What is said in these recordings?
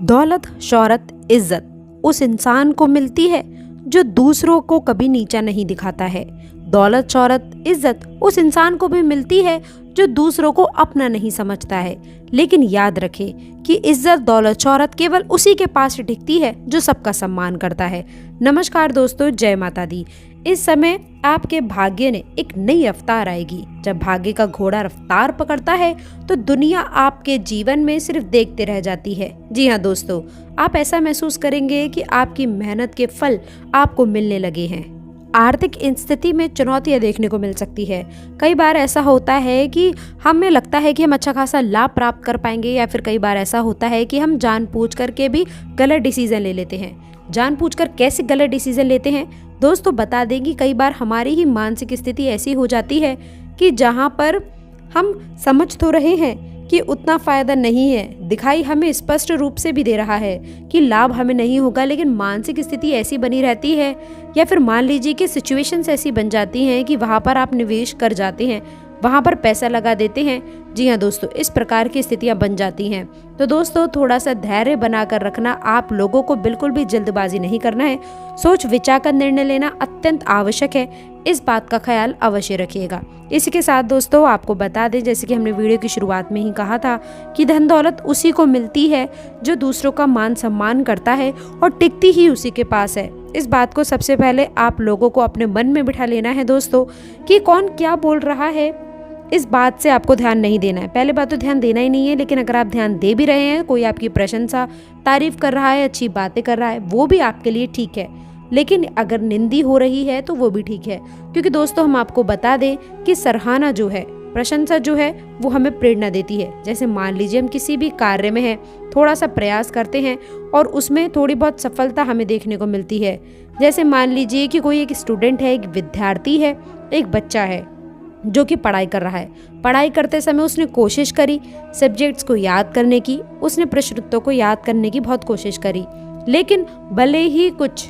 दौलत, शोहरत, इज्जत उस इंसान को मिलती है जो दूसरों को कभी नीचा नहीं दिखाता है। दौलत, शोहरत, इज्जत उस इंसान को भी मिलती है जो दूसरों को अपना नहीं समझता है। लेकिन याद रखें कि इज्जत, दौलत, शोहरत केवल उसी के पास टिकती है जो सबका सम्मान करता है। नमस्कार दोस्तों, जय माता दी। इस समय आपके भाग्य ने एक नई रफ्तार आएगी। जब भाग्य का घोड़ा रफ्तार पकड़ता है तो दुनिया आपके जीवन में सिर्फ देखते रह जाती है। जी हाँ दोस्तों, आप ऐसा महसूस करेंगे कि आपकी मेहनत के फल आपको मिलने लगे हैं। आर्थिक स्थिति में चुनौतियां देखने को मिल सकती है। कई बार ऐसा होता है कि हमें लगता है कि हम अच्छा खासा लाभ प्राप्त कर पाएंगे, या फिर कई बार ऐसा होता है कि हम जानबूझ करके भी गलत डिसीजन ले लेते हैं। जानबूझकर कैसे गलत डिसीजन लेते हैं दोस्तों, बता दें कि कई बार हमारी ही मानसिक स्थिति ऐसी हो जाती है कि जहां पर हम समझ तो रहे हैं कि उतना फायदा नहीं है, दिखाई हमें स्पष्ट रूप से भी दे रहा है कि लाभ हमें नहीं होगा, लेकिन मानसिक स्थिति ऐसी बनी रहती है, या फिर मान लीजिए कि सिचुएशंस ऐसी बन जाती हैं कि वहाँ पर आप निवेश कर जाते हैं, वहाँ पर पैसा लगा देते हैं। जी हाँ दोस्तों, इस प्रकार की स्थितियाँ बन जाती हैं। तो दोस्तों, थोड़ा सा धैर्य बनाकर रखना, आप लोगों को बिल्कुल भी जल्दबाजी नहीं करना है। सोच विचार कर निर्णय लेना अत्यंत आवश्यक है, इस बात का ख्याल अवश्य रखिएगा। इसी के साथ दोस्तों, आपको बता दें, जैसे कि हमने वीडियो की शुरुआत में ही कहा था कि धन दौलत उसी को मिलती है जो दूसरों का मान सम्मान करता है, और टिकती ही उसी के पास है। इस बात को सबसे पहले आप लोगों को अपने मन में बिठा लेना है दोस्तों, कि कौन क्या बोल रहा है, इस बात से आपको ध्यान नहीं देना है। पहले बात तो ध्यान देना ही नहीं है, लेकिन अगर आप ध्यान दे भी रहे हैं, कोई आपकी प्रशंसा, तारीफ कर रहा है, अच्छी बातें कर रहा है, वो भी आपके लिए ठीक है। लेकिन अगर निंदी हो रही है तो वो भी ठीक है, क्योंकि दोस्तों हम आपको बता दें कि सराहना जो है, प्रशंसा जो है, वो हमें प्रेरणा देती है। जैसे मान लीजिए हम किसी भी कार्य में हैं, थोड़ा सा प्रयास करते हैं और उसमें थोड़ी बहुत सफलता हमें देखने को मिलती है। जैसे मान लीजिए कि कोई एक स्टूडेंट है, एक विद्यार्थी है, एक बच्चा है जो कि पढ़ाई कर रहा है। पढ़ाई करते समय उसने कोशिश करी सब्जेक्ट्स को याद करने की, उसने प्रश्न उत्तरों को याद करने की बहुत कोशिश करी, लेकिन भले ही कुछ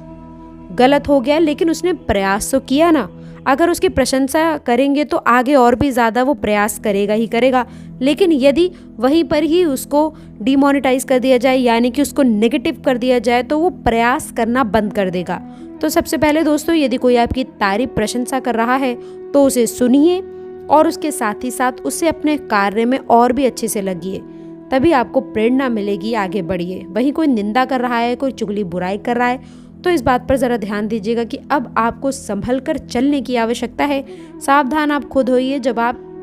गलत हो गया, लेकिन उसने प्रयास तो किया ना। अगर उसकी प्रशंसा करेंगे तो आगे और भी ज़्यादा वो प्रयास करेगा ही करेगा। लेकिन यदि वहीं पर ही उसको डिमोनेटाइज कर दिया जाए, यानी कि उसको नेगेटिव कर दिया जाए, तो वो प्रयास करना बंद कर देगा। तो सबसे पहले दोस्तों, यदि कोई आपकी तारीफ, प्रशंसा कर रहा है तो उसे सुनिए, और उसके साथ ही साथ उससे अपने कार्य में और भी अच्छे से लगिए, तभी आपको प्रेरणा मिलेगी, आगे बढ़िए। वहीं कोई निंदा कर रहा है, कोई चुगली बुराई कर रहा है, तो इस बात पर ज़रा ध्यान दीजिएगा कि अब आपको संभल कर चलने की आवश्यकता है। सावधान आप खुद होइए, जब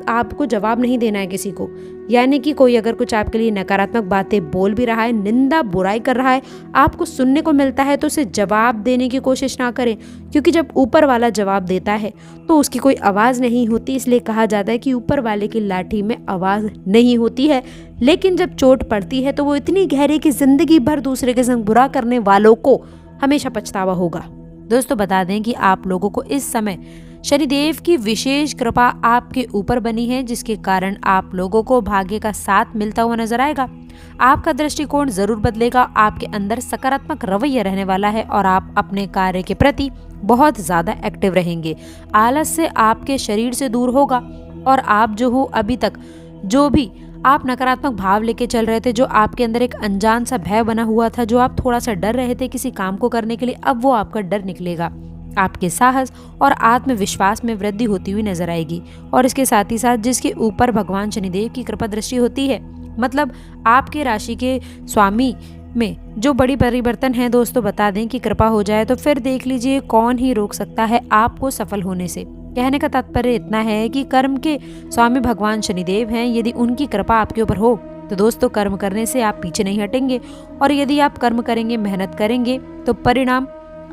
आपको जवाब नहीं देना है किसी को। यानी कि कोई अगर कुछ आपके लिए नकारात्मक बातें बोल भी रहा है, निंदा बुराई कर रहा है, आपको सुनने को मिलता है, तो उसे जवाब देने की कोशिश ना करें, क्योंकि जब ऊपर वाला जवाब देता है तो उसकी कोई आवाज़ नहीं होती। इसलिए कहा जाता है कि ऊपर वाले की लाठी में आवाज़ नहीं होती है, लेकिन जब चोट पड़ती है तो वो इतनी गहरी कि जिंदगी भर दूसरे के संग बुरा करने वालों को हमेशा पछतावा होगा। दोस्तों, बता दें कि आप लोगों को इस समय शनिदेव की विशेष कृपा आपके ऊपर बनी है, जिसके कारण आप लोगों को भाग्य का साथ मिलता हुआ नजर आएगा। आपका दृष्टिकोण जरूर बदलेगा, आपके अंदर सकारात्मक रवैया रहने वाला है, और आप अपने कार्य के प्रति बहुत ज्यादा एक्टिव रहेंगे। आलस से आपके शरीर से दूर होगा, और आप जो हो अभी तक जो भी आप नकारात्मक भाव लेके चल रहे थे, जो आपके अंदर एक अनजान सा भय बना हुआ था, जो आप थोड़ा सा डर रहे थे किसी काम को करने के लिए, अब वो आपका डर निकलेगा। आपके साहस और आत्मविश्वास में वृद्धि होती हुई नजर आएगी। और इसके साथ ही साथ जिसके ऊपर भगवान शनिदेव की कृपा दृष्टि होती है, मतलब आपके राशि के स्वामी में जो बड़ी परिवर्तन है दोस्तों, बता दें कि कृपा हो जाए तो फिर देख लीजिए कौन ही रोक सकता है आपको सफल होने से। कहने का तात्पर्य इतना है कि कर्म के स्वामी भगवान शनिदेव हैं, यदि उनकी कृपा आपके ऊपर हो तो दोस्तों कर्म करने से आप पीछे नहीं हटेंगे, और यदि आप कर्म करेंगे, मेहनत करेंगे, तो परिणाम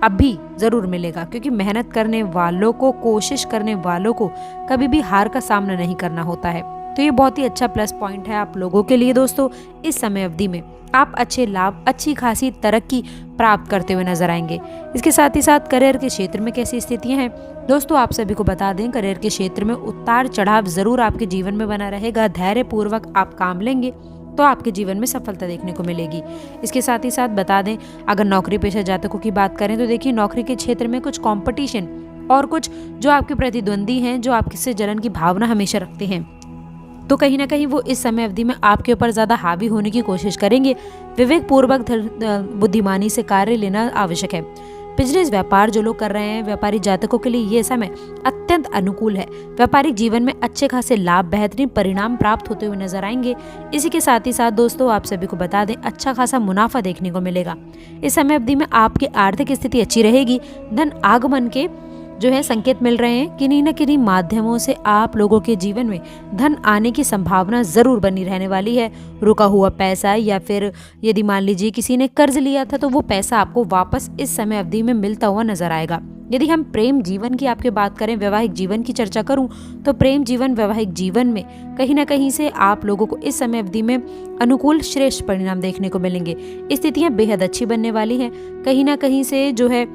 अभी जरूर मिलेगा। क्योंकि मेहनत करने वालों को, कोशिश करने वालों को कभी भी हार का सामना नहीं करना होता है। तो ये बहुत ही अच्छा प्लस पॉइंट है आप लोगों के लिए दोस्तों। इस समय अवधि में आप अच्छे लाभ, अच्छी खासी तरक्की प्राप्त करते हुए नजर आएंगे। इसके साथ ही साथ करियर के क्षेत्र में कैसी स्थितियां हैं दोस्तों, आप सभी को बता दें, करियर के क्षेत्र में उतार चढ़ाव जरूर आपके जीवन में बना रहेगा। धैर्य पूर्वक आप काम लेंगे तो आपके जीवन में सफलता देखने को मिलेगी। इसके साथ ही साथ बता दें, अगर नौकरी पेशा जातकों की बात करें तो देखिए, नौकरी के क्षेत्र में कुछ कंपटीशन और कुछ जो आपके प्रतिद्वंदी हैं, जो आपसे जलन की भावना हमेशा रखते हैं, तो कहीं ना कहीं वो इस समय अवधि में आपके ऊपर ज़्यादा हावी होने की कोशिश करेंगे। विवेक पूर्वक बुद्धिमानी से कार्य लेना आवश्यक है। बिजनेस व्यापार जो लोग कर रहे हैं, व्यापारी जातकों के लिए ये समय अत्यंत अनुकूल है। व्यापारिक जीवन में अच्छे खासे लाभ, बेहतरीन परिणाम प्राप्त होते हुए नजर आएंगे। इसी के साथ ही साथ दोस्तों आप सभी को बता दें, अच्छा खासा मुनाफा देखने को मिलेगा। इस समय अवधि में आपकी आर्थिक स्थिति अच्छी रहेगी। धन आगमन के जो है संकेत मिल रहे हैं। किन्हीं न किन्हीं माध्यमों से आप लोगों के जीवन में धन आने की संभावना जरूर बनी रहने वाली है। रुका हुआ पैसा या फिर यदि मान लीजिए किसी ने कर्ज लिया था तो वो पैसा आपको वापस इस समय अवधि में मिलता हुआ नजर आएगा। यदि हम प्रेम जीवन की आपके बात करें, वैवाहिक जीवन की चर्चा करूं, तो प्रेम जीवन, वैवाहिक जीवन में कहीं ना कहीं से आप लोगों को इस समय अवधि में अनुकूल श्रेष्ठ परिणाम देखने को मिलेंगे। स्थितियां बेहद अच्छी बनने वाली हैं। कहीं ना कहीं से जो है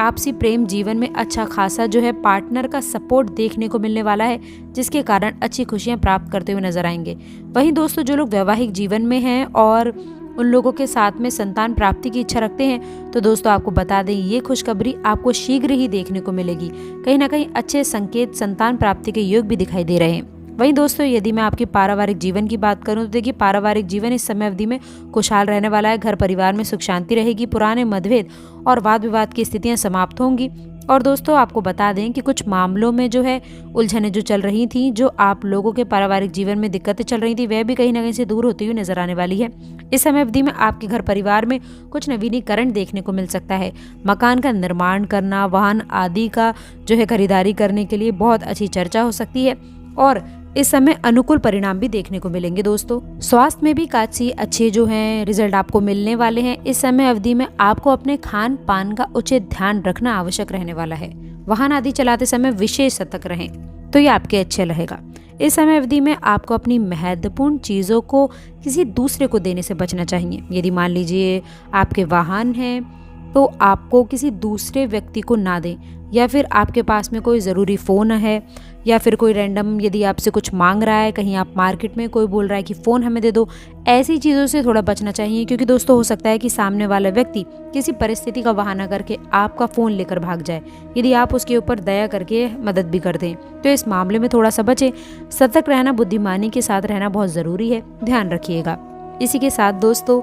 आपसी प्रेम जीवन में अच्छा खासा जो है पार्टनर का सपोर्ट देखने को मिलने वाला है, जिसके कारण अच्छी खुशियां प्राप्त करते हुए नजर आएंगे। वहीं दोस्तों जो लोग वैवाहिक जीवन में हैं और उन लोगों के साथ में संतान प्राप्ति की इच्छा रखते हैं, तो दोस्तों आपको बता दें ये खुशखबरी आपको शीघ्र ही देखने को मिलेगी। कहीं ना कहीं अच्छे संकेत संतान प्राप्ति के योग भी दिखाई दे रहे हैं। वहीं दोस्तों यदि मैं आपकी पारिवारिक जीवन की बात करूं तो देखिए, पारिवारिक जीवन इस समय अवधि में खुशहाल रहने वाला है। घर परिवार में सुख शांति रहेगी। पुराने मतभेद और वाद विवाद की स्थितियां समाप्त होंगी। और दोस्तों आपको बता दें कि कुछ मामलों में जो है उलझनें जो चल रही थी, जो आप लोगों के पारिवारिक जीवन में दिक्कतें चल रही थी, वह भी कहीं ना कहीं से दूर होती हुई नजर आने वाली है। इस समय अवधि में आपके घर परिवार में कुछ नवीनीकरण देखने को मिल सकता है। मकान का निर्माण करना, वाहन आदि का जो है खरीदारी करने के लिए बहुत अच्छी चर्चा हो सकती है और इस समय अनुकूल परिणाम भी देखने को मिलेंगे। दोस्तों स्वास्थ्य में भी काफी अच्छे जो हैं रिजल्ट आपको मिलने वाले हैं। इस समय अवधि में आपको अपने खान पान का उचित ध्यान रखना आवश्यक रहने वाला है। वाहन आदि चलाते समय विशेष सतर्क रहें तो ये आपके अच्छे रहेगा। इस समय अवधि में आपको अपनी महत्वपूर्ण चीज़ों को किसी दूसरे को देने से बचना चाहिए। यदि मान लीजिए आपके वाहन हैं तो आपको किसी दूसरे व्यक्ति को ना दें, या फिर आपके पास में कोई ज़रूरी फ़ोन है या फिर कोई रैंडम यदि आपसे कुछ मांग रहा है, कहीं आप मार्केट में कोई बोल रहा है कि फ़ोन हमें दे दो, ऐसी चीज़ों से थोड़ा बचना चाहिए। क्योंकि दोस्तों हो सकता है कि सामने वाला व्यक्ति किसी परिस्थिति का बहाना करके आपका फ़ोन लेकर भाग जाए। यदि आप उसके ऊपर दया करके मदद भी कर दें तो इस मामले में थोड़ा सा बचें। सतर्क रहना, बुद्धिमानी के साथ रहना बहुत ज़रूरी है, ध्यान रखिएगा। इसी के साथ दोस्तों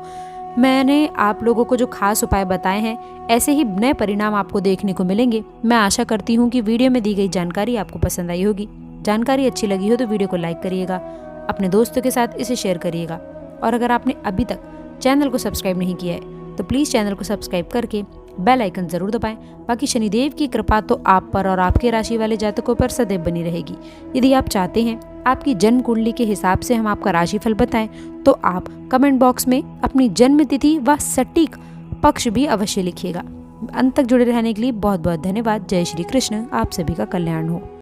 मैंने आप लोगों को जो खास उपाय बताए हैं, ऐसे ही नए परिणाम आपको देखने को मिलेंगे। मैं आशा करती हूँ कि वीडियो में दी गई जानकारी आपको पसंद आई होगी। जानकारी अच्छी लगी हो तो वीडियो को लाइक करिएगा, अपने दोस्तों के साथ इसे शेयर करिएगा। और अगर आपने अभी तक चैनल को सब्सक्राइब नहीं किया है तो प्लीज़ चैनल को सब्सक्राइब करके बेल आइकन जरूर दबाएं। बाकी शनिदेव की कृपा तो आप पर और आपके राशि वाले जातकों पर सदैव बनी रहेगी। यदि आप चाहते हैं आपकी जन्म कुंडली के हिसाब से हम आपका राशिफल बताएं तो आप कमेंट बॉक्स में अपनी जन्म तिथि व सटीक पक्ष भी अवश्य लिखिएगा। अंत तक जुड़े रहने के लिए बहुत बहुत धन्यवाद। जय श्री कृष्ण। आप सभी का कल्याण हो।